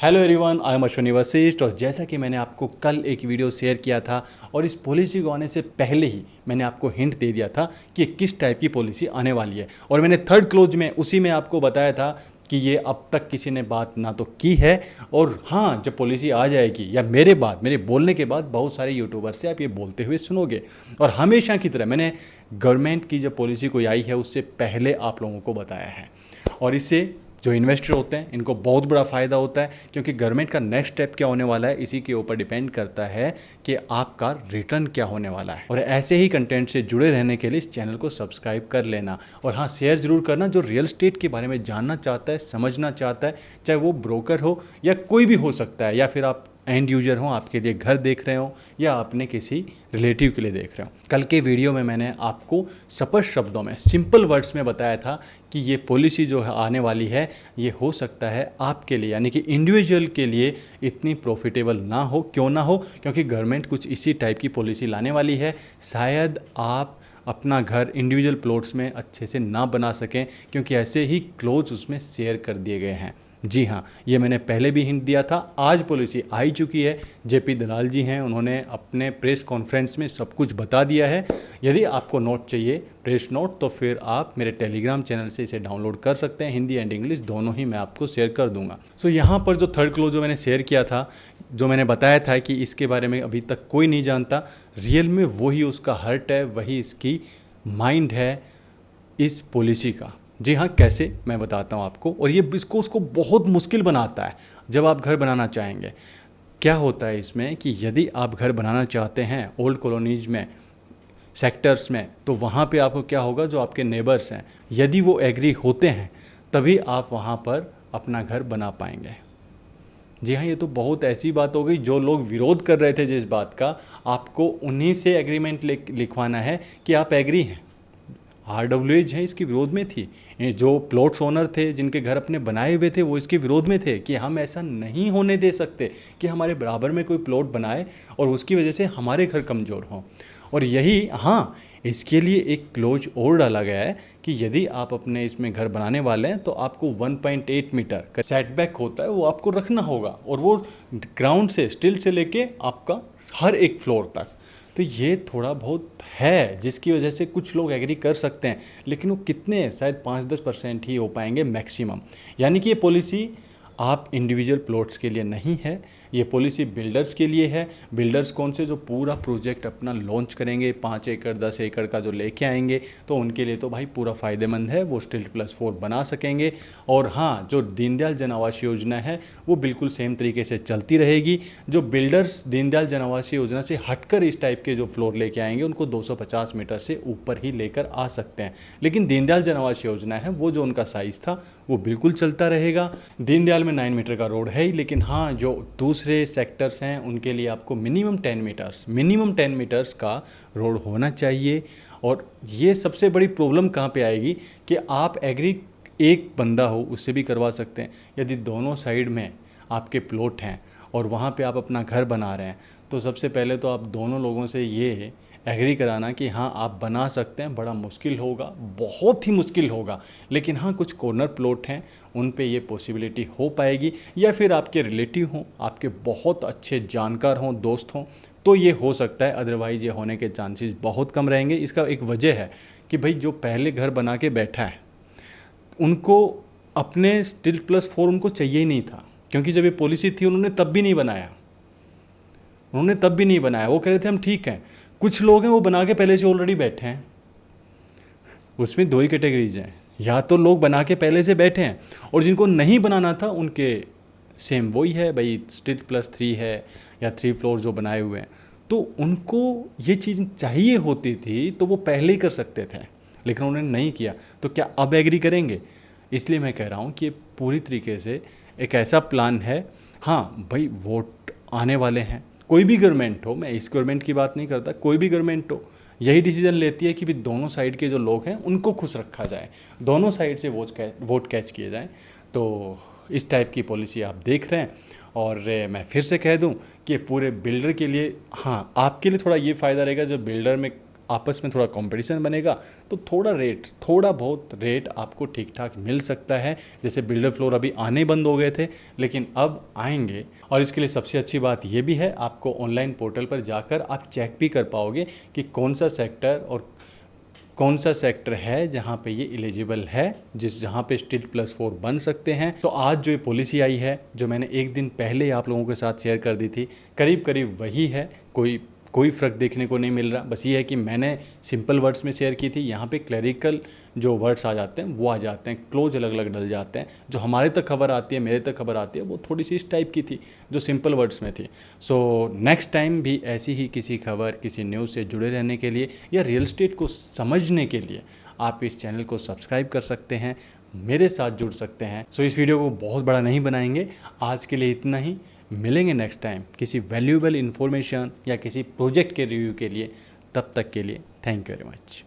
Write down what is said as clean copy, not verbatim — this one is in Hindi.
Hello everyone, I am Ashwini Vashishtha. और जैसा कि मैंने आपको कल एक वीडियो शेयर किया था और इस पॉलिसी को आने से पहले ही मैंने आपको हिंट दे दिया था कि किस टाइप की पॉलिसी आने वाली है। और मैंने थर्ड क्लोज में उसी में आपको बताया था कि ये अब तक किसी ने बात ना तो की है, और हाँ, जब पॉलिसी आ जाएगी या मेरे बोलने के बाद बहुत सारे यूट्यूबर से आप ये बोलते हुए सुनोगे। और हमेशा की तरह मैंने गवर्नमेंट की जो पॉलिसी कोई आई है उससे पहले आप लोगों को बताया है। और इससे जो इन्वेस्टर होते हैं इनको बहुत बड़ा फ़ायदा होता है, क्योंकि गवर्नमेंट का नेक्स्ट स्टेप क्या होने वाला है इसी के ऊपर डिपेंड करता है कि आपका रिटर्न क्या होने वाला है। और ऐसे ही कंटेंट से जुड़े रहने के लिए इस चैनल को सब्सक्राइब कर लेना। और हाँ, शेयर ज़रूर करना जो रियल एस्टेट के बारे में जानना चाहता है, समझना चाहता है, चाहे वो ब्रोकर हो या कोई भी हो सकता है, या फिर आप एंड यूजर हो, आपके लिए घर देख रहे हो या अपने किसी रिलेटिव के लिए देख रहे हो। कल के वीडियो में मैंने आपको स्पष्ट शब्दों में, सिंपल वर्ड्स में बताया था कि ये पॉलिसी जो है आने वाली है, ये हो सकता है आपके लिए यानी कि इंडिविजुअल के लिए इतनी प्रॉफिटेबल ना हो। क्यों ना हो? क्योंकि गवर्नमेंट कुछ इसी टाइप की पॉलिसी लाने वाली है। शायद आप अपना घर इंडिविजुअल प्लॉट्स में अच्छे से ना बना सकें, क्योंकि ऐसे ही क्लोज उसमें शेयर कर दिए गए हैं। जी हाँ, ये मैंने पहले भी हिंट दिया था। आज पॉलिसी आ ही चुकी है। जेपी दलाल जी हैं, उन्होंने अपने प्रेस कॉन्फ्रेंस में सब कुछ बता दिया है। यदि आपको नोट चाहिए, प्रेस नोट, तो फिर आप मेरे टेलीग्राम चैनल से इसे डाउनलोड कर सकते हैं। हिंदी एंड इंग्लिश दोनों ही मैं आपको शेयर कर दूंगा। सो यहाँ पर जो थर्ड क्लोज जो मैंने शेयर किया था, जो मैंने बताया था कि इसके बारे में अभी तक कोई नहीं जानता, रियल में वही उसका हर्ट है, वही इसकी माइंड है इस पॉलिसी का। जी हाँ, कैसे मैं बताता हूँ आपको। और ये इसको उसको बहुत मुश्किल बनाता है जब आप घर बनाना चाहेंगे। क्या होता है इसमें कि यदि आप घर बनाना चाहते हैं ओल्ड कॉलोनीज में, सेक्टर्स में, तो वहाँ पे आपको क्या होगा, जो आपके नेबर्स हैं यदि वो एग्री होते हैं तभी आप वहाँ पर अपना घर बना पाएंगे। जी हाँ, ये तो बहुत ऐसी बात हो गई, जो लोग विरोध कर रहे थे जिस बात का, आपको उन्हीं से एग्रीमेंट लिखवाना है कि आप एग्री हैं। RWAs हैं इसके विरोध में थी। ये जो प्लॉट्स ओनर थे जिनके घर अपने बनाए हुए थे वो इसके विरोध में थे कि हम ऐसा नहीं होने दे सकते कि हमारे बराबर में कोई प्लॉट बनाए और उसकी वजह से हमारे घर कमज़ोर हों। और यही, हाँ, इसके लिए एक क्लोज और डाला गया है कि यदि आप अपने इसमें घर बनाने वाले हैं तो आपको 1.8 मीटर का सेटबैक होता है, वो आपको रखना होगा। और वो ग्राउंड से, स्टिल से लेके आपका हर एक फ्लोर तक। तो ये थोड़ा बहुत है जिसकी वजह से कुछ लोग एग्री कर सकते हैं, लेकिन वो कितने, शायद 5-10% ही हो पाएंगे मैक्सिमम। यानी कि ये पॉलिसी आप इंडिविजुअल प्लॉट्स के लिए नहीं है, ये पॉलिसी बिल्डर्स के लिए है। बिल्डर्स कौन से, जो पूरा प्रोजेक्ट अपना लॉन्च करेंगे, 5 एकड़ 10 एकड़ का जो लेके आएंगे, तो उनके लिए तो भाई पूरा फ़ायदेमंद है, वो स्टिल प्लस 4 बना सकेंगे। और हाँ, जो दीनदयाल जन आवास योजना है वो बिल्कुल सेम तरीके से चलती रहेगी। जो बिल्डर्स दीनदयाल जन आवास योजना से हटकर इस टाइप के जो फ्लोर लेके आएंगे उनको 250 मीटर से ऊपर ही लेकर आ सकते हैं, लेकिन दीनदयाल जन आवास योजना है वो जो उनका साइज़ था वो बिल्कुल चलता रहेगा। दीनदयाल में 9 मीटर का रोड है ही, लेकिन हाँ, जो दूसरे सेक्टर्स हैं उनके लिए आपको मिनिमम 10 मीटर्स का रोड होना चाहिए। और ये सबसे बड़ी प्रॉब्लम कहाँ पे आएगी कि आप एग्री एक बंदा हो उससे भी करवा सकते हैं। यदि दोनों साइड में आपके प्लॉट हैं और वहाँ पे आप अपना घर बना रहे हैं, तो सबसे पहले तो आप दोनों लोगों से ये एग्री कराना कि हाँ आप बना सकते हैं। बड़ा मुश्किल होगा, बहुत ही मुश्किल होगा, लेकिन हाँ, कुछ कॉर्नर प्लॉट हैं उन पे ये पॉसिबिलिटी हो पाएगी। या फिर आपके रिलेटिव हों, आपके बहुत अच्छे जानकार हों, दोस्त हों, तो ये हो सकता है। अदरवाइज़ ये होने के चांसेस बहुत कम रहेंगे। इसका एक वजह है कि भाई जो पहले घर बना के बैठा है उनको अपने स्टिल प्लस 4 उनको चाहिए ही नहीं था, क्योंकि जब ये पॉलिसी थी उन्होंने तब भी नहीं बनाया। वो कह रहे थे हम ठीक हैं। कुछ लोग हैं वो बना के पहले से ऑलरेडी बैठे हैं। उसमें दो ही कैटेगरीज हैं, या तो लोग बना के पहले से बैठे हैं, और जिनको नहीं बनाना था उनके सेम वही है भाई, स्टिल प्लस 3 है या 3 फ्लोर जो बनाए हुए हैं, तो उनको ये चीज़ चाहिए होती थी तो वो पहले ही कर सकते थे, लेकिन उन्होंने नहीं किया। तो क्या अब एग्री करेंगे? इसलिए मैं कह रहा हूँ कि ये पूरी तरीके से एक ऐसा प्लान है। हाँ भाई, वोट आने वाले हैं, कोई भी गवर्नमेंट हो, मैं इस गवर्नमेंट की बात नहीं करता, कोई भी गवर्नमेंट हो यही डिसीजन लेती है कि भी दोनों साइड के जो लोग हैं उनको खुश रखा जाए, दोनों साइड से वोट कैच किए जाएं। तो इस टाइप की पॉलिसी आप देख रहे हैं। और मैं फिर से कह दूं कि पूरे बिल्डर के लिए, हाँ, आपके लिए थोड़ा ये फ़ायदा रहेगा, जो बिल्डर में आपस में थोड़ा कंपटीशन बनेगा तो थोड़ा बहुत रेट आपको ठीक ठाक मिल सकता है। जैसे बिल्डर फ्लोर अभी आने बंद हो गए थे लेकिन अब आएंगे, और इसके लिए सबसे अच्छी बात ये भी है, आपको ऑनलाइन पोर्टल पर जाकर आप चेक भी कर पाओगे कि कौन सा सेक्टर है जहाँ पे ये एलिजिबल है, जहाँ पे स्टील +4 बन सकते हैं। तो आज जो ये पॉलिसी आई है, जो मैंने एक दिन पहले आप लोगों के साथ शेयर कर दी थी, करीब करीब वही है। कोई फ़र्क देखने को नहीं मिल रहा। बस ये है कि मैंने सिंपल वर्ड्स में शेयर की थी, यहाँ पे क्लरिकल जो वर्ड्स आ जाते हैं वो आ जाते हैं, क्लोज अलग अलग डल जाते हैं। जो हमारे तक खबर आती है, मेरे तक खबर आती है, वो थोड़ी सी इस टाइप की थी जो सिंपल वर्ड्स में थी। सो नेक्स्ट टाइम भी ऐसी ही किसी खबर, किसी न्यूज़ से जुड़े रहने के लिए या रियल एस्टेट को समझने के लिए आप इस चैनल को सब्सक्राइब कर सकते हैं, मेरे साथ जुड़ सकते हैं। सो इस वीडियो को बहुत बड़ा नहीं बनाएंगे, आज के लिए इतना ही। मिलेंगे नेक्स्ट टाइम किसी वैल्यूएबल इन्फॉर्मेशन या किसी प्रोजेक्ट के रिव्यू के लिए। तब तक के लिए थैंक यू वेरी मच।